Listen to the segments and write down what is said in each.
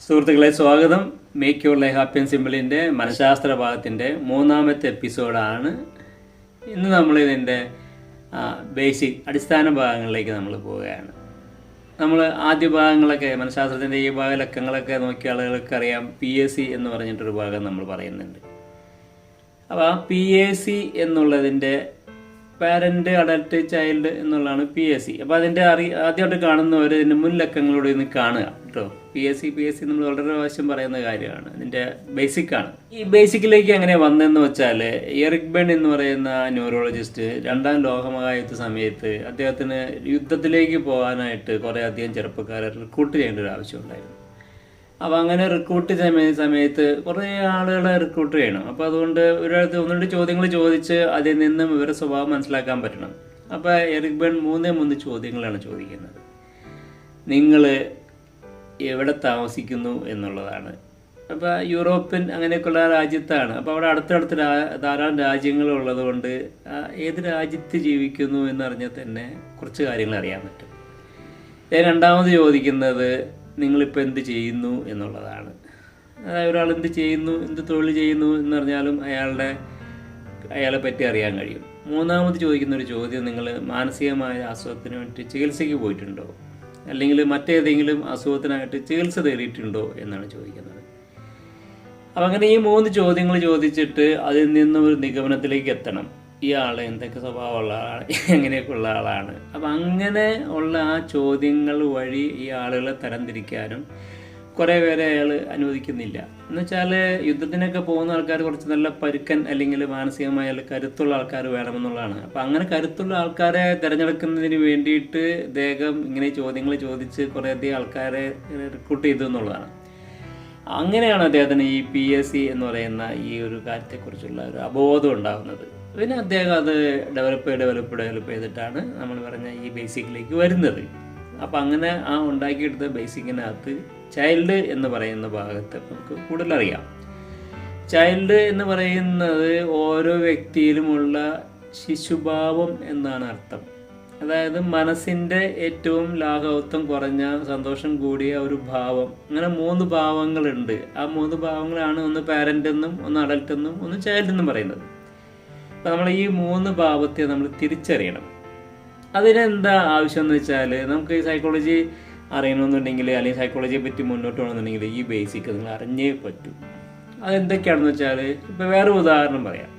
സുഹൃത്തുക്കളെ സ്വാഗതം. Make your life happy and സിമ്പിളിൻ്റെ മനഃശാസ്ത്ര ഭാഗത്തിൻ്റെ മൂന്നാമത്തെ എപ്പിസോഡാണ്. ഇന്ന് നമ്മൾ ഇതിൻ്റെ ബേസിക് അടിസ്ഥാന ഭാഗങ്ങളിലേക്ക് നമ്മൾ പോവുകയാണ്. നമ്മൾ ആദ്യ ഭാഗങ്ങളൊക്കെ മനഃശാസ്ത്രത്തിൻ്റെ ഈ ഭാഗ ലക്കങ്ങളൊക്കെ നോക്കിയ ആളുകൾക്ക് അറിയാം, PAC എന്ന് പറഞ്ഞിട്ടൊരു ഭാഗം നമ്മൾ പറയുന്നുണ്ട്. അപ്പോൾ ആ PAC എന്നുള്ളതിൻ്റെ പാരൻ്റ് അഡൽട്ട് ചൈൽഡ് എന്നുള്ളതാണ് PAC. അപ്പോൾ അതിൻ്റെ ആദ്യമായിട്ട് കാണുന്നവർ ഇതിൻ്റെ മുൻലക്കങ്ങളോട് ഇന്ന് കാണുക കേട്ടോ. PAC നമ്മൾ വളരെ പ്രാവശ്യം പറയുന്ന കാര്യമാണ്, അതിൻ്റെ ബേസിക്കാണ്. ഈ ബേസിക്കിലേക്ക് എങ്ങനെ വന്നതെന്ന് വെച്ചാൽ, എറിക് ബേൺ എന്ന് പറയുന്ന ന്യൂറോളജിസ്റ്റ് രണ്ടാം ലോകമഹായുദ്ധ സമയത്ത് അദ്ദേഹത്തിന് യുദ്ധത്തിലേക്ക് പോകാനായിട്ട് കുറേ അധികം ചെറുപ്പക്കാരെ റിക്രൂട്ട് ചെയ്യേണ്ട ഒരു ആവശ്യമുണ്ടായിരുന്നു. അപ്പോൾ അങ്ങനെ റിക്രൂട്ട് സമയത്ത് കുറേ ആളുകളെ റിക്രൂട്ട് ചെയ്യണം. അപ്പോൾ അതുകൊണ്ട് ഒരിടത്ത് ഒന്ന് രണ്ട് ചോദ്യങ്ങൾ ചോദിച്ച് അതിൽ നിന്നും ഇവരുടെ സ്വഭാവം മനസ്സിലാക്കാൻ പറ്റണം. അപ്പോൾ എറിക് ബേൺ മൂന്ന് ചോദ്യങ്ങളാണ് ചോദിക്കുന്നത്. നിങ്ങൾ എവിടെ താമസിക്കുന്നു എന്നുള്ളതാണ്. അപ്പോൾ യൂറോപ്യൻ അങ്ങനെയൊക്കെയുള്ള രാജ്യത്താണ്. അപ്പോൾ അവിടെ അടുത്തടുത്ത് ധാരാളം രാജ്യങ്ങളുള്ളത് കൊണ്ട് ഏത് രാജ്യത്ത് ജീവിക്കുന്നു എന്നറിഞ്ഞാൽ തന്നെ കുറച്ച് കാര്യങ്ങൾ അറിയാൻ പറ്റും. രണ്ടാമത് ചോദിക്കുന്നത് നിങ്ങളിപ്പോൾ എന്ത് ചെയ്യുന്നു എന്നുള്ളതാണ്. അതായത് ഒരാൾ എന്ത് ചെയ്യുന്നു, എന്ത് തൊഴിൽ ചെയ്യുന്നു എന്ന് പറഞ്ഞാലും അയാളെ പറ്റി അറിയാൻ കഴിയും. മൂന്നാമത് ചോദിക്കുന്ന ഒരു ചോദ്യം, നിങ്ങൾ മാനസികമായ അസുഖത്തിന് വേണ്ടി ചികിത്സയ്ക്ക് പോയിട്ടുണ്ടോ, അല്ലെങ്കിൽ മറ്റേതെങ്കിലും അസുഖത്തിനായിട്ട് ചികിത്സ തേടിയിട്ടുണ്ടോ എന്നാണ് ചോദിക്കുന്നത്. അപ്പം അങ്ങനെ ഈ മൂന്ന് ചോദ്യങ്ങൾ ചോദിച്ചിട്ട് അതിൽ നിന്നും ഒരു നിഗമനത്തിലേക്ക് എത്തണം. ഈ ആൾ എന്തൊക്കെ സ്വഭാവമുള്ള ആളാണ്, എങ്ങനെയൊക്കെയുള്ള ആളാണ്. അപ്പം അങ്ങനെ ഉള്ള ആ ചോദ്യങ്ങൾ വഴി ഈ ആളുകളെ തരംതിരിക്കാനും കുറേ പേരെ അയാൾ അനുവദിക്കുന്നില്ല. എന്നുവെച്ചാൽ യുദ്ധത്തിനൊക്കെ പോകുന്ന ആൾക്കാർ കുറച്ച് നല്ല പരുക്കൻ അല്ലെങ്കിൽ മാനസികമായ കരുത്തുള്ള ആൾക്കാർ വേണമെന്നുള്ളതാണ്. അപ്പം അങ്ങനെ കരുത്തുള്ള ആൾക്കാരെ തിരഞ്ഞെടുക്കുന്നതിന് വേണ്ടിയിട്ട് അദ്ദേഹം ഇങ്ങനെ ചോദ്യങ്ങൾ ചോദിച്ച് കുറേയധികം ആൾക്കാരെ റിക്രൂട്ട് ചെയ്തു എന്നുള്ളതാണ്. അങ്ങനെയാണ് അദ്ദേഹത്തിന് ഈ PAC എന്ന് പറയുന്ന ഈ ഒരു കാര്യത്തെക്കുറിച്ചുള്ള ഒരു അവബോധം ഉണ്ടാകുന്നത്. പിന്നെ അദ്ദേഹം അത് ഡെവലപ്പ് ചെയ്തിട്ടാണ് നമ്മൾ പറഞ്ഞ ഈ ബേസിക്കിലേക്ക് വരുന്നത്. അപ്പം അങ്ങനെ ആ ഉണ്ടാക്കിയെടുത്ത ബേസിക്കിനകത്ത് ചൈൽഡ് എന്ന് പറയുന്ന ഭാഗത്ത് നമുക്ക് കൂടുതലറിയാം. ചൈൽഡ് എന്ന് പറയുന്നത് ഓരോ വ്യക്തിയിലുമുള്ള ശിശുഭാവം എന്നാണ് അർത്ഥം. അതായത് മനസ്സിൻ്റെ ഏറ്റവും ലാഘവത്വം കുറഞ്ഞ സന്തോഷം കൂടിയ ഒരു ഭാവം. അങ്ങനെ 3 ഭാവങ്ങളുണ്ട്. ആ 3 ഭാവങ്ങളാണ് ഒന്ന് പാരൻ്റ് എന്നും ഒന്ന് അഡൽട്ട് എന്നും ഒന്ന് ചൈൽഡ് എന്നും പറയുന്നത്. അപ്പം നമ്മൾ ഈ 3 ഭാവത്തെ നമ്മൾ തിരിച്ചറിയണം. അതിനെന്താ ആവശ്യം എന്ന് വെച്ചാൽ, നമുക്ക് ഈ സൈക്കോളജി അറിയണമെന്നുണ്ടെങ്കിൽ അല്ലെങ്കിൽ സൈക്കോളജിയെ പറ്റി മുന്നോട്ട് പോകണമെന്നുണ്ടെങ്കിൽ ഈ ബേസിക് നിങ്ങൾ അറിഞ്ഞേ പറ്റൂ. അതെന്തൊക്കെയാണെന്ന് വെച്ചാൽ, ഇപ്പോൾ വേറെ ഉദാഹരണം പറയാം.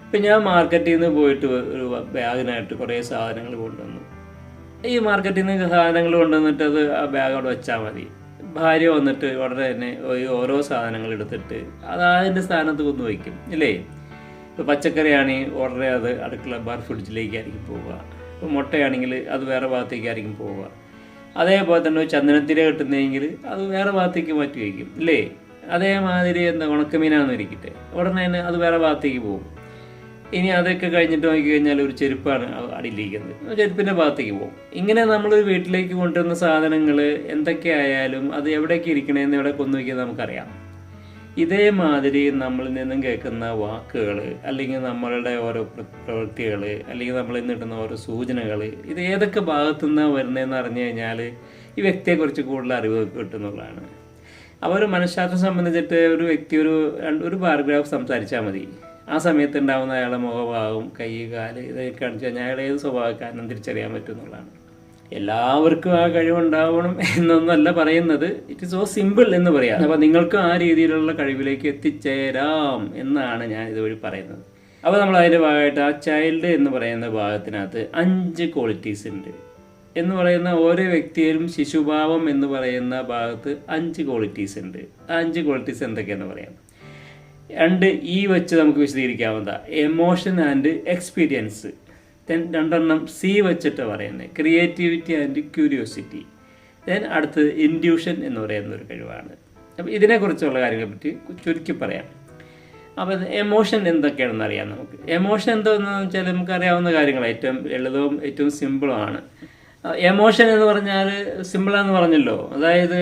ഇപ്പം ഞാൻ മാർക്കറ്റിൽ നിന്ന് പോയിട്ട് ഒരു ബാഗിനായിട്ട് കുറേ സാധനങ്ങൾ കൊണ്ടുവന്നു. ഈ മാർക്കറ്റിൽ നിന്ന് സാധനങ്ങൾ കൊണ്ടുവന്നിട്ട് അത് ആ ബാഗ് അവിടെ വെച്ചാൽ മതി. ഭാര്യ വന്നിട്ട് ഉടനെ തന്നെ ഓരോ സാധനങ്ങൾ എടുത്തിട്ട് അത് അതിൻ്റെ സ്ഥാനത്ത് കൊണ്ടു വയ്ക്കും, ഇല്ലേ? ഇപ്പോൾ പച്ചക്കറിയാണെങ്കിൽ ഉടനെ അത് അടുക്കള ഫ്രിഡ്ജിലേക്കായിരിക്കും പോവുക. ഇപ്പോൾ മുട്ടയാണെങ്കിൽ അത് വേറെ ഭാഗത്തേക്കായിരിക്കും പോവുക. അതേപോലെ തന്നെ ചന്ദനത്തിര കിട്ടുന്നതെങ്കിൽ അത് വേറെ ഭാഗത്തേക്ക് മാറ്റി വയ്ക്കും, ഇല്ലേ? അതേമാതിരി ഉണക്കമീനാണെന്ന് ഇരിക്കട്ടെ, ഉടനെ തന്നെ അത് വേറെ ഭാഗത്തേക്ക് പോകും. ഇനി അതൊക്കെ കഴിഞ്ഞിട്ട് നോക്കി കഴിഞ്ഞാൽ ഒരു ചെരുപ്പാണ് അടിയിലിരിക്കുന്നത്, ചെരുപ്പിൻ്റെ ഭാഗത്തേക്ക് പോകും. ഇങ്ങനെ നമ്മളൊരു വീട്ടിലേക്ക് കൊണ്ടുവരുന്ന സാധനങ്ങൾ എന്തൊക്കെയായാലും അത് എവിടേക്ക് ഇരിക്കണമെന്ന് എവിടെ കൊണ്ടുവയ്ക്കുന്നത് നമുക്കറിയാം. ഇതേമാതിരി നമ്മളിൽ നിന്നും കേൾക്കുന്ന വാക്കുകൾ അല്ലെങ്കിൽ നമ്മളുടെ ഓരോ പ്രവൃത്തികൾ അല്ലെങ്കിൽ നമ്മളിൽ നിന്ന് കിട്ടുന്ന ഓരോ സൂചനകൾ, ഇത് ഏതൊക്കെ ഭാഗത്തു നിന്നാണ് വരുന്നതെന്ന് അറിഞ്ഞു കഴിഞ്ഞാൽ ഈ വ്യക്തിയെക്കുറിച്ച് കൂടുതൽ അറിവ് കിട്ടുന്നുള്ളതാണ്. അപ്പോൾ ഒരു മനഃശാസ്ത്രം സംബന്ധിച്ചിട്ട് ഒരു വ്യക്തി ഒരു പാരഗ്രാഫ് സംസാരിച്ചാൽ മതി. ആ സമയത്ത് ഉണ്ടാകുന്ന അയാളുടെ മുഖഭാവം, കൈ, കാല് ഇതൊക്കെ കാണിച്ചു കഴിഞ്ഞാൽ അയാളെ ഏത് സ്വഭാവക്കാരനും തിരിച്ചറിയാൻ പറ്റുമെന്നുള്ളതാണ്. എല്ലാവർക്കും ആ കഴിവുണ്ടാവണം എന്നൊന്നല്ല പറയുന്നത്, ഇറ്റ് ഇസ് സോ സിമ്പിൾ എന്ന് പറയാം. അപ്പോൾ നിങ്ങൾക്കും ആ രീതിയിലുള്ള കഴിവിലേക്ക് എത്തിച്ചേരാം എന്നാണ് ഞാൻ ഇതുവഴി പറയുന്നത്. അപ്പോൾ നമ്മൾ അതിൻ്റെ ഭാഗമായിട്ട് ആ ചൈൽഡ് എന്ന് പറയുന്ന ഭാഗത്തിനകത്ത് 5 ക്വാളിറ്റീസ് ഉണ്ട് എന്ന് പറയുന്ന ഓരോ വ്യക്തിയിലും ശിശുഭാവം എന്ന് പറയുന്ന ഭാഗത്ത് 5 ക്വാളിറ്റീസ് ഉണ്ട്. ആ 5 ക്വാളിറ്റീസ് എന്തൊക്കെയാണെന്ന് പറയാം. 2 വെച്ച് നമുക്ക് വിശദീകരിക്കാവുന്ന എമോഷൻ ആൻഡ് എക്സ്പീരിയൻസ്. 2 C വെച്ചിട്ട് പറയുന്നത് ക്രിയേറ്റിവിറ്റി ആൻഡ് ക്യൂരിയോസിറ്റി. അടുത്തത് ഇൻഡ്യൂഷൻ എന്ന് പറയുന്ന ഒരു കഴിവാണ്. അപ്പോൾ ഇതിനെക്കുറിച്ചുള്ള കാര്യങ്ങളെ പറ്റി ചുരുക്കി പറയാം. അപ്പോൾ എമോഷൻ എന്തൊക്കെയാണെന്ന് അറിയാം നമുക്ക്. എമോഷൻ എന്താണെന്ന് വെച്ചാൽ നമുക്കറിയാവുന്ന കാര്യങ്ങൾ, ഏറ്റവും ലളിതവും ഏറ്റവും സിമ്പിളുമാണ്. എമോഷൻ എന്ന് പറഞ്ഞാൽ സിമ്പിളാന്ന് പറഞ്ഞല്ലോ. അതായത്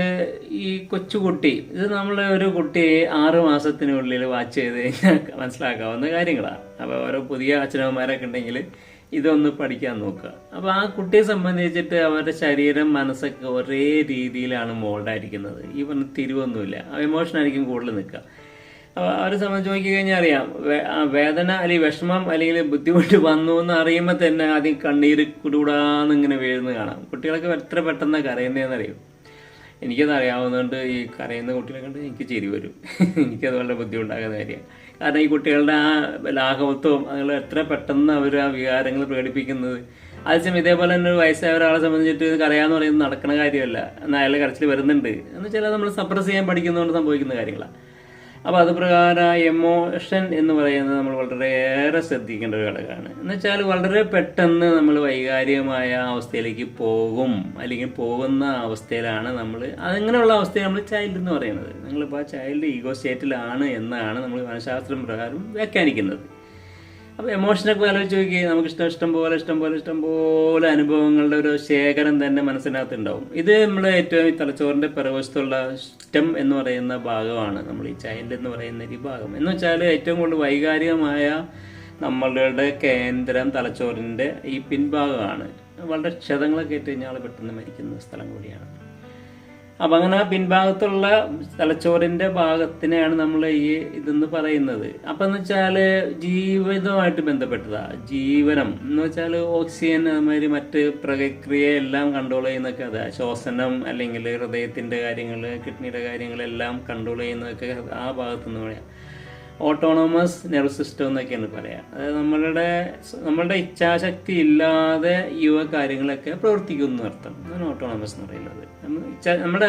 ഈ കൊച്ചുകുട്ടി, ഇത് നമ്മളെ ഒരു കുട്ടിയെ 6 മാസത്തിനുള്ളിൽ വാച്ച് ചെയ്ത് കഴിഞ്ഞാൽ മനസ്സിലാക്കാവുന്ന കാര്യങ്ങളാണ്. അപ്പോൾ ഓരോ പുതിയ അച്ഛനമ്മമാരൊക്കെ ഉണ്ടെങ്കിൽ ഇതൊന്ന് പഠിക്കാൻ നോക്കുക. അപ്പോൾ ആ കുട്ടിയെ സംബന്ധിച്ചിട്ട് അവരുടെ ശരീരം മനസ്സൊക്കെ ഒരേ രീതിയിലാണ് മോൾഡായിരിക്കുന്നത്. ഈ പറഞ്ഞ തിരിവൊന്നുമില്ല. എമോഷൻ ആയിരിക്കും കൂടുതൽ നിൽക്കുക. അപ്പോൾ അവരെ സംബന്ധിച്ച് നോക്കിക്കഴിഞ്ഞാൽ അറിയാം, വേദന അല്ലെങ്കിൽ വിഷമം അല്ലെങ്കിൽ ബുദ്ധിമുട്ട് വന്നു എന്ന് അറിയുമ്പോൾ തന്നെ ആദ്യം കണ്ണീര് കുടുകൂടാന്ന് ഇങ്ങനെ വീഴുന്നത് കാണാം. കുട്ടികളൊക്കെ എത്ര പെട്ടെന്ന് കരയുന്നതെന്നറിയും. എനിക്കത് അറിയാവുന്നതുകൊണ്ട് ഈ കരയുന്ന കുട്ടികളെ കണ്ട് എനിക്ക് ചിരി വരും. എനിക്കത് വളരെ ബുദ്ധിമുട്ടാകുന്ന കാര്യമാണ്. കാരണം ഈ കുട്ടികളുടെ ആ ലാഘവത്വവും അതുപോലെ എത്ര പെട്ടെന്ന് അവർ ആ വികാരങ്ങൾ പ്രകടിപ്പിക്കുന്നത്. അതേസമയം ഇതേപോലെ തന്നെ ഒരു വയസ്സായ ഒരാളെ സംബന്ധിച്ചിട്ട് കരയാന്ന് പറയുന്നത് നടക്കുന്ന കാര്യമല്ല. എന്നാൽ അയാളെ കരച്ചിൽ വരുന്നുണ്ട് എന്ന് വെച്ചാൽ നമ്മൾ സപ്രസ് ചെയ്യാൻ പഠിക്കുന്നതുകൊണ്ട് സംഭവിക്കുന്ന കാര്യങ്ങളാണ്. അപ്പോൾ അത് പ്രകാരം എമോഷൻ എന്ന് പറയുന്നത് നമ്മൾ വളരെയേറെ ശ്രദ്ധിക്കേണ്ട ഒരു ഘടകമാണ്. എന്ന് വെച്ചാൽ വളരെ പെട്ടെന്ന് നമ്മൾ വൈകാരികമായ അവസ്ഥയിലേക്ക് പോകും, അല്ലെങ്കിൽ പോകുന്ന അവസ്ഥയിലാണ് നമ്മൾ. അതങ്ങനെയുള്ള അവസ്ഥയാണ് നമ്മൾ ചൈൽഡ് എന്ന് പറയുന്നത്. നിങ്ങളിപ്പോൾ ആ ചൈൽഡ് ഈഗോ സ്റ്റേറ്റിലാണ് എന്നാണ് നമ്മൾ മനഃശാസ്ത്രം പ്രകാരം വ്യാഖ്യാനിക്കുന്നത്. അപ്പോൾ എമോഷനൊക്കെ ആലോചിച്ച് നോക്കി, നമുക്ക് ഇഷ്ടം പോലെ അനുഭവങ്ങളുടെ ഒരു ശേഖരം തന്നെ മനസ്സിനകത്ത് ഉണ്ടാവും. ഇത് നമ്മൾ ഏറ്റവും ഈ തലച്ചോറിൻ്റെ പിറവശത്തുള്ള സ്റ്റം എന്ന് പറയുന്ന ഭാഗമാണ് നമ്മൾ ഈ ചൈൽഡ് എന്ന് പറയുന്ന ഈ ഭാഗം. എന്ന് വെച്ചാൽ ഏറ്റവും കൂടുതൽ വൈകാരികമായ നമ്മളുടെ കേന്ദ്രം തലച്ചോറിൻ്റെ ഈ പിൻഭാഗമാണ്. വളരെ ക്ഷതങ്ങളൊക്കെ ഏറ്റ് കഴിഞ്ഞാൽ പെട്ടെന്ന് മരിക്കുന്ന സ്ഥലം കൂടിയാണ്. അപ്പം അങ്ങനെ ആ പിൻഭാഗത്തുള്ള തലച്ചോറിൻ്റെ ഭാഗത്തിനെയാണ് നമ്മൾ ഈ ഇതെന്ന് പറയുന്നത്. അപ്പം എന്ന് വെച്ചാൽ ജീവിതമായിട്ട് ബന്ധപ്പെട്ടതാ. ജീവനം എന്ന് വെച്ചാൽ ഓക്സിജൻ അതുമാതിരി മറ്റ് പ്രക്രിയയെല്ലാം കൺട്രോൾ ചെയ്യുന്നതൊക്കെ അതാ. ശ്വസനം അല്ലെങ്കിൽ ഹൃദയത്തിൻ്റെ കാര്യങ്ങൾ, കിഡ്നിയുടെ കാര്യങ്ങളെല്ലാം കൺട്രോൾ ചെയ്യുന്നതൊക്കെ ആ ഭാഗത്തുനിന്ന് പറയാം. ഓട്ടോണോമസ് നെർവസ് സിസ്റ്റം എന്നൊക്കെയാണ് പറയാം. അതായത് നമ്മളുടെ ഇച്ഛാശക്തി ഇല്ലാതെ ഈ കാര്യങ്ങളൊക്കെ പ്രവർത്തിക്കുന്നു അർത്ഥം. അതാണ് ഓട്ടോണോമസ് എന്ന് പറയുന്നത്. നമ്മുടെ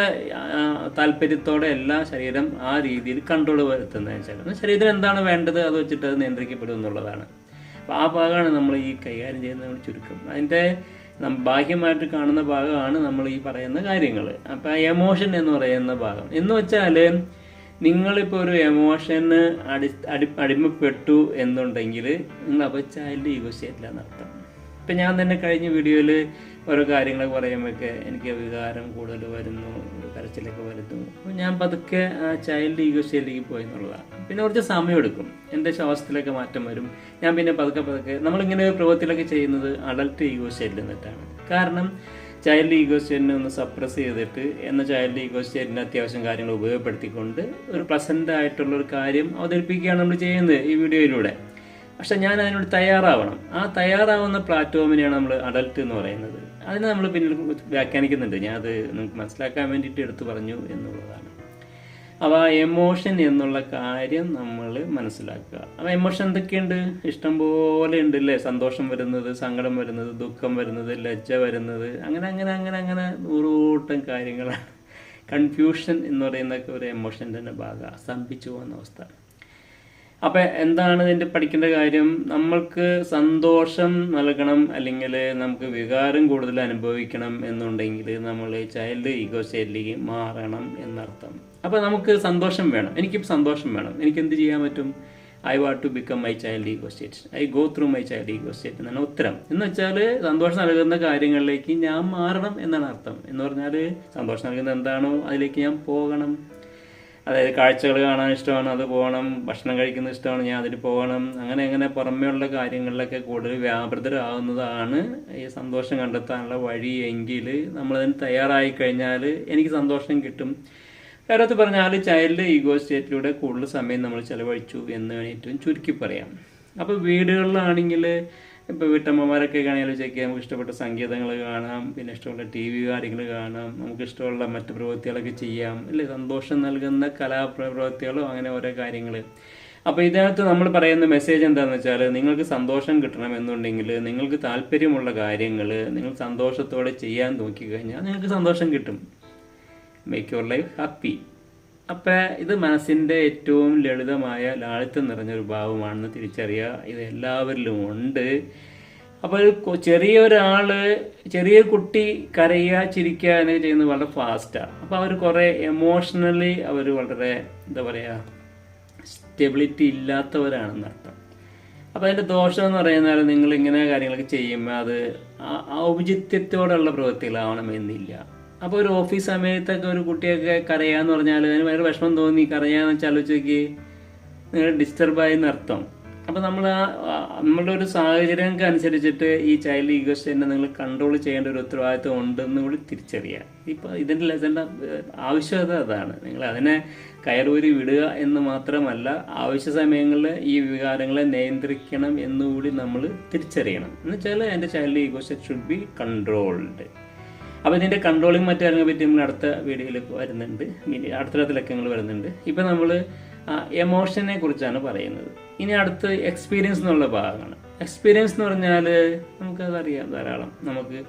താല്പര്യത്തോടെ എല്ലാ ശരീരം ആ രീതിയിൽ കൺട്രോൾ വരുത്തുന്നതെന്ന് വെച്ചാൽ ശരീരത്തിന് എന്താണ് വേണ്ടത് അത് വെച്ചിട്ട് അത് നിയന്ത്രിക്കപ്പെടും എന്നുള്ളതാണ്. അപ്പോൾ ആ ഭാഗമാണ് നമ്മൾ ഈ കൈകാര്യം ചെയ്യുന്ന ചുരുക്കം. അതിൻ്റെ ബാഹ്യമായിട്ട് കാണുന്ന ഭാഗമാണ് നമ്മൾ ഈ പറയുന്ന കാര്യങ്ങൾ. അപ്പോൾ എമോഷൻ എന്ന് പറയുന്ന ഭാഗം എന്ന് വെച്ചാൽ നിങ്ങളിപ്പോൾ ഒരു എമോഷന് അടിമപ്പെട്ടു എന്നുണ്ടെങ്കിൽ നിങ്ങൾ അപ്പോൾ ചൈൽഡ് ഈഗോ സ്റ്റേറ്റിലാണ് അർത്ഥം. ഇപ്പം ഞാൻ തന്നെ കഴിഞ്ഞ വീഡിയോയിൽ ഓരോ കാര്യങ്ങളൊക്കെ പറയുമ്പോഴൊക്കെ എനിക്ക് വികാരം കൂടുതൽ വരുന്നു, കരച്ചിലൊക്കെ വരുന്നു. അപ്പോൾ ഞാൻ പതുക്കെ ആ ചൈൽഡ് ഈഗോ സ്റ്റേറ്റിലേക്ക് പോയി എന്നുള്ളതാണ്. പിന്നെ കുറച്ച് സമയമെടുക്കും, എൻ്റെ ശ്വാസത്തിലൊക്കെ മാറ്റം വരും. ഞാൻ പിന്നെ പതുക്കെ നമ്മളിങ്ങനെ പ്രവൃത്തിയിലൊക്കെ ചെയ്യുന്നത് അഡൽട്ട് ഈഗോ സ്റ്റേറ്റിൽ നിന്നിട്ടാണ്. കാരണം ചൈൽഡ് ഈഗോ സ്റ്റേറ്റിനെ ഒന്ന് സപ്രസ് ചെയ്തിട്ട് ചൈൽഡ് ഈഗോ സ്റ്റേറ്റിൻ്റെ അത്യാവശ്യം കാര്യങ്ങൾ ഉപയോഗപ്പെടുത്തിക്കൊണ്ട് ഒരു പ്ലസൻ്റ് ആയിട്ടുള്ളൊരു കാര്യം അവതരിപ്പിക്കുകയാണ് നമ്മൾ ചെയ്യുന്നത് ഈ വീഡിയോയിലൂടെ. പക്ഷെ ഞാൻ അതിനോട് തയ്യാറാവണം. ആ തയ്യാറാവുന്ന പ്ലാറ്റ്ഫോമിനെയാണ് നമ്മൾ അഡൽട്ട് എന്ന് പറയുന്നത്. അതിനെ നമ്മൾ പിന്നീട് വ്യാഖ്യാനിക്കുന്നുണ്ട്. ഞാൻ അത് നിങ്ങൾക്ക് മനസ്സിലാക്കാൻ വേണ്ടിയിട്ട് എടുത്തു പറഞ്ഞു എന്നുള്ളതാണ്. അപ്പോൾ ആ എമോഷൻ എന്നുള്ള കാര്യം നമ്മൾ മനസ്സിലാക്കുക. അപ്പോൾ എമോഷൻ എന്തൊക്കെയുണ്ട്? ഇഷ്ടംപോലെ ഉണ്ട് അല്ലേ? സന്തോഷം വരുന്നത്, സങ്കടം വരുന്നത്, ദുഃഖം വരുന്നത്, ലജ്ജ വരുന്നത്, അങ്ങനെ നൂറുകൂട്ടം കാര്യങ്ങളാണ്. കൺഫ്യൂഷൻ എന്ന് പറയുന്നതൊക്കെ ഒരു എമോഷൻ്റെ തന്നെ ഭാഗമാണ്, സ്തംഭിച്ചു പോകുന്ന അവസ്ഥ. അപ്പം എന്താണ് ഇതിൻ്റെ പഠിക്കേണ്ട കാര്യം? നമ്മൾക്ക് സന്തോഷം നൽകണം അല്ലെങ്കിൽ നമുക്ക് വികാരം കൂടുതൽ അനുഭവിക്കണം എന്നുണ്ടെങ്കിൽ നമ്മൾ ചൈൽഡ് ഈഗോ സ്റ്റേറ്റിലേക്ക് മാറണം എന്നർത്ഥം. അപ്പോൾ നമുക്ക് സന്തോഷം വേണം, എനിക്ക് സന്തോഷം വേണം, എനിക്ക് എന്ത് ചെയ്യാൻ പറ്റും? I want to become my child ego state, I go through my child ego state എന്നാണ് ഉത്തരം. എന്ന് വെച്ചാൽ സന്തോഷം നൽകുന്ന കാര്യങ്ങളിലേക്ക് ഞാൻ മാറണം എന്നാണ് അർത്ഥം. എന്ന് പറഞ്ഞാൽ സന്തോഷം നൽകുന്ന എന്താണോ അതിലേക്ക് ഞാൻ പോകണം. അതായത് കാഴ്ചകൾ കാണാൻ ഇഷ്ടമാണ്, അത് പോകണം. ഭക്ഷണം കഴിക്കുന്നത് ഇഷ്ടമാണ്, ഞാൻ അതിന് പോകണം. അങ്ങനെ പുറമേയുള്ള കാര്യങ്ങളിലൊക്കെ കൂടുതൽ വ്യാപൃതരാകുന്നതാണ് ഈ സന്തോഷം കണ്ടെത്താനുള്ള വഴി. എങ്കിൽ നമ്മളതിന് തയ്യാറായി കഴിഞ്ഞാൽ എനിക്ക് സന്തോഷം കിട്ടും. കാര്യത്തിൽ പറഞ്ഞാൽ ചൈൽഡ് ഈഗോ സ്റ്റേറ്റിലൂടെ കൂടുതൽ സമയം നമ്മൾ ചിലവഴിച്ചു എന്ന് ഏറ്റവും ചുരുക്കി പറയാം. അപ്പോൾ വീടുകളിലാണെങ്കിൽ ഇപ്പോൾ വീട്ടമ്മമാരൊക്കെ ആണെങ്കിലും ചോദിക്കുക, നമുക്ക് ഇഷ്ടപ്പെട്ട സംഗീതങ്ങൾ കാണാം, പിന്നെ ഇഷ്ടമുള്ള TV കാര്യങ്ങൾ കാണാം, നമുക്ക് ഇഷ്ടമുള്ള മറ്റ് പ്രവൃത്തികളൊക്കെ ചെയ്യാം അല്ലേ? സന്തോഷം നൽകുന്ന കലാപ്രവൃത്തികളോ അങ്ങനെ ഓരോ കാര്യങ്ങൾ. അപ്പോൾ ഇതിനകത്ത് നമ്മൾ പറയുന്ന മെസ്സേജ് എന്താണെന്ന് വെച്ചാൽ, നിങ്ങൾക്ക് സന്തോഷം കിട്ടണമെന്നുണ്ടെങ്കിൽ നിങ്ങൾക്ക് താല്പര്യമുള്ള കാര്യങ്ങൾ നിങ്ങൾ സന്തോഷത്തോടെ ചെയ്യാൻ നോക്കിക്കഴിഞ്ഞാൽ നിങ്ങൾക്ക് സന്തോഷം കിട്ടും. Make your life happy. അപ്പം ഇത് മനസ്സിൻ്റെ ഏറ്റവും ലളിതമായ ലാളിത്യം നിറഞ്ഞൊരു ഭാവമാണെന്ന് തിരിച്ചറിയുക. ഇത് എല്ലാവരിലും ഉണ്ട്. അപ്പോൾ ചെറിയ കുട്ടി കരയുക, ചിരിക്കുക എന്നൊക്കെ ചെയ്യുന്നത് വളരെ ഫാസ്റ്റാണ്. അപ്പോൾ അവർ കുറേ എമോഷണലി അവർ വളരെ സ്റ്റെബിലിറ്റി ഇല്ലാത്തവരാണെന്നർത്ഥം. അപ്പോൾ അതിൻ്റെ ദോഷം എന്ന് പറയുന്നത് നിങ്ങളിങ്ങനെ കാര്യങ്ങളൊക്കെ ചെയ്യുമ്പോൾ അത് ഔചിത്യത്തോടുള്ള പ്രവൃത്തികളാവണമെന്നില്ല. അപ്പോൾ ഒരു ഓഫീസ് സമയത്തൊക്കെ ഒരു കുട്ടിയൊക്കെ കരയാന്ന് പറഞ്ഞാൽ അതിന് ഭയങ്കര വിഷമം തോന്നി കരയാന്ന് വെച്ചാൽ ആലോചിച്ച് നിങ്ങൾ ഡിസ്റ്റർബായി എന്നർത്ഥം. അപ്പോൾ നമ്മളുടെ ഒരു സാഹചര്യങ്ങൾക്ക് അനുസരിച്ചിട്ട് ഈ ചൈൽഡ് ഈഗോസിനെ നിങ്ങൾ കൺട്രോൾ ചെയ്യേണ്ട ഒരു ഉത്തരവാദിത്വം ഉണ്ടെന്ന് കൂടി തിരിച്ചറിയാം. ഇപ്പോൾ ഇതിൻ്റെ ലെസൻ്റെ ആവശ്യകത അതാണ്. നിങ്ങൾ അതിനെ കയറൂരി വിടുക എന്ന് മാത്രമല്ല, ആവശ്യ സമയങ്ങളിൽ ഈ വികാരങ്ങളെ നിയന്ത്രിക്കണം എന്നുകൂടി നമ്മൾ തിരിച്ചറിയണം. എന്ന് വെച്ചാൽ എൻ്റെ child Egoss should be controlled. അപ്പോൾ ഇതിൻ്റെ കൺട്രോളിങ് മറ്റു കാര്യങ്ങളെ പറ്റി നമ്മൾ അടുത്ത വീഡിയോയിൽ വരുന്നുണ്ട്, അടുത്ത ലക്കങ്ങൾ വരുന്നുണ്ട്. ഇപ്പം നമ്മൾ എമോഷനെ കുറിച്ചാണ് പറയുന്നത്. ഇനി അടുത്ത് എക്സ്പീരിയൻസ് എന്നുള്ള ഭാഗമാണ്. എക്സ്പീരിയൻസ് എന്ന് പറഞ്ഞാൽ നമുക്കതറിയാം, ധാരാളം നമുക്ക്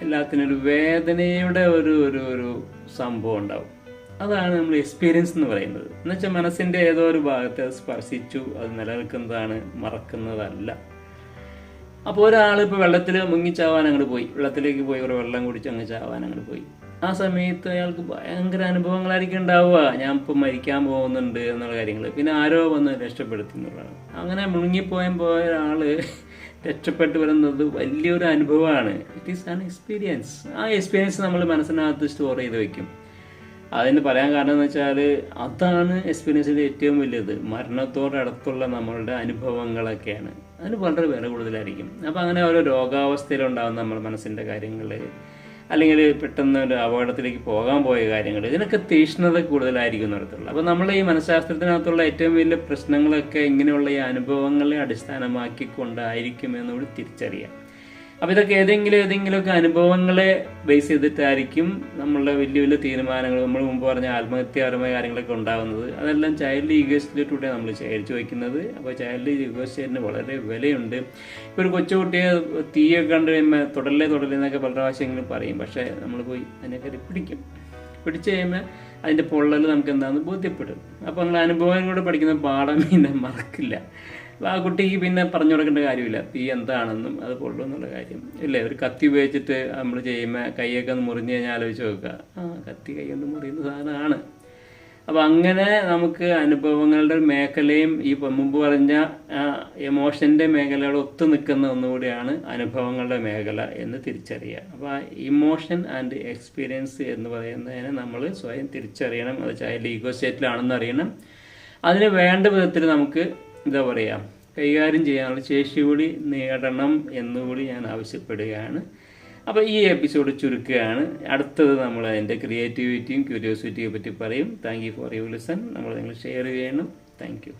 എല്ലാത്തിനും ഒരു വേദനയുടെ ഒരു സംഭവം ഉണ്ടാവും. അതാണ് നമ്മൾ എക്സ്പീരിയൻസ് എന്ന് പറയുന്നത്. എന്നുവെച്ചാൽ മനസ്സിൻ്റെ ഏതോ ഒരു ഭാഗത്തെ അത് സ്പർശിച്ചു, അത് നിലനിൽക്കുന്നതാണ്, മറക്കുന്നതല്ല. അപ്പോൾ ഒരാൾ ഇപ്പോൾ വെള്ളത്തിൽ മുങ്ങിച്ചാവാൻ അങ്ങോട്ട് പോയി, വെള്ളത്തിലേക്ക് പോയി ഒരു വെള്ളം കുടിച്ച് അങ്ങ് ചാവാൻ അങ്ങോട്ട് പോയി. ആ സമയത്ത് അയാൾക്ക് ഭയങ്കര അനുഭവങ്ങളായിരിക്കും ഉണ്ടാവുക. ഞാൻ ഇപ്പോൾ മരിക്കാൻ പോകുന്നുണ്ട് എന്നുള്ള കാര്യങ്ങൾ. പിന്നെ ആരോ വന്ന് രക്ഷപ്പെടുത്തി എന്നുള്ളതാണ്. അങ്ങനെ മുങ്ങിപ്പോയ ഒരാൾ രക്ഷപ്പെട്ട് വരുന്നത് വലിയൊരു അനുഭവമാണ്. It is an experience. ആ എക്സ്പീരിയൻസ് നമ്മൾ മനസ്സിനകത്ത് സ്റ്റോർ ചെയ്ത് വെക്കും. അതിന് പറയാൻ കാരണം എന്ന് വെച്ചാൽ അതാണ് എക്സ്പീരിയൻസിൻ്റെ ഏറ്റവും വലിയത്. മരണത്തോടടുത്തുള്ള നമ്മളുടെ അനുഭവങ്ങളൊക്കെയാണ്. അതിന് വളരെ വില കൂടുതലായിരിക്കും. അപ്പോൾ അങ്ങനെ ഓരോ രോഗാവസ്ഥയിലുണ്ടാകുന്ന നമ്മുടെ മനസ്സിൻ്റെ കാര്യങ്ങൾ, അല്ലെങ്കിൽ പെട്ടെന്ന് ഒരു അപകടത്തിലേക്ക് പോകാൻ പോയ കാര്യങ്ങൾ, ഇതിനൊക്കെ തീക്ഷ്ണത കൂടുതലായിരിക്കും നടത്തുള്ളൂ. അപ്പോൾ നമ്മൾ ഈ മനഃശാസ്ത്രത്തിനകത്തുള്ള ഏറ്റവും വലിയ പ്രശ്നങ്ങളൊക്കെ ഇങ്ങനെയുള്ള ഈ അനുഭവങ്ങളെ അടിസ്ഥാനമാക്കിക്കൊണ്ടായിരിക്കും എന്നുകൂടി തിരിച്ചറിയാം. അപ്പോൾ ഇതൊക്കെ ഏതെങ്കിലുമൊക്കെ അനുഭവങ്ങളെ ബേസ് ചെയ്തിട്ടായിരിക്കും നമ്മളുടെ വലിയ വലിയ തീരുമാനങ്ങൾ, നമ്മൾ മുമ്പ് പറഞ്ഞ ആത്മഹത്യാപരമായ കാര്യങ്ങളൊക്കെ ഉണ്ടാകുന്നത്. അതെല്ലാം ചൈൽഡ് ഈഗോസിലൂടെ നമ്മൾ ശേഖരിച്ചു വയ്ക്കുന്നത്. അപ്പോൾ ചൈൽഡ് ഈഗോസിന് വളരെ വിലയുണ്ട്. ഇപ്പോൾ ഒരു കൊച്ചുകുട്ടിയെ തീയൊക്കെ കണ്ടു കഴിയുമ്പോൾ തുടരലേ എന്നൊക്കെ പല പ്രാവശ്യങ്ങളും പറയും. പക്ഷേ നമ്മൾ പോയി അതിനെക്കാരി പിടിച്ചു കഴിയുമ്പോൾ അതിൻ്റെ പൊള്ളൽ നമുക്ക് എന്താണെന്ന് ബോധ്യപ്പെടും. അപ്പോൾ നമ്മൾ അനുഭവങ്ങളിലൂടെ പഠിക്കുന്ന പാഠം പിന്നെ മറക്കില്ല. അപ്പോൾ ആ കുട്ടിക്ക് പിന്നെ പറഞ്ഞു കൊടുക്കേണ്ട കാര്യമില്ല തീ എന്താണെന്നും അത് പൊള്ളും എന്നുള്ള കാര്യം ഇല്ലേ. ഒരു കത്തി ഉപയോഗിച്ചിട്ട് നമ്മൾ ചെയ്യുമ്പോൾ കൈയൊക്കെ ഒന്ന് മുറിഞ്ഞ് കഴിഞ്ഞാൽ ആലോചിച്ച് നോക്കുക, കത്തി കൈ കൊണ്ട് മുറിയുന്ന സാധനമാണ്. അപ്പോൾ അങ്ങനെ നമുക്ക് അനുഭവങ്ങളുടെ മേഖലയും ഈ മുമ്പ് പറഞ്ഞ എമോഷൻ്റെ മേഖലയോട് ഒത്തു നിൽക്കുന്ന ഒന്നുകൂടിയാണ് അനുഭവങ്ങളുടെ മേഖല എന്ന് തിരിച്ചറിയുക. അപ്പോൾ ആ ഇമോഷൻ ആൻഡ് എക്സ്പീരിയൻസ് എന്ന് പറയുന്നതിനെ നമ്മൾ സ്വയം തിരിച്ചറിയണം. അത് ചൈൽഡ് ഈഗോ സ്റ്റേറ്റിലാണെന്ന് അറിയണം. അതിന് വേണ്ട വിധത്തിൽ നമുക്ക് എന്താ പറയുക, കൈകാര്യം ചെയ്യാനുള്ള ശേഷി കൂടി നേടണം എന്നുകൂടി ഞാൻ ആവശ്യപ്പെടുകയാണ്. അപ്പോൾ ഈ എപ്പിസോഡ് ചുരുക്കുകയാണ്. അടുത്തത് നമ്മൾ അതിൻ്റെ ക്രിയേറ്റിവിറ്റിയും ക്യൂരിയോസിറ്റിയെ പറ്റി പറയും. Thank you for your listen. നിങ്ങൾ ഷെയർ ചെയ്യണം. Thank you.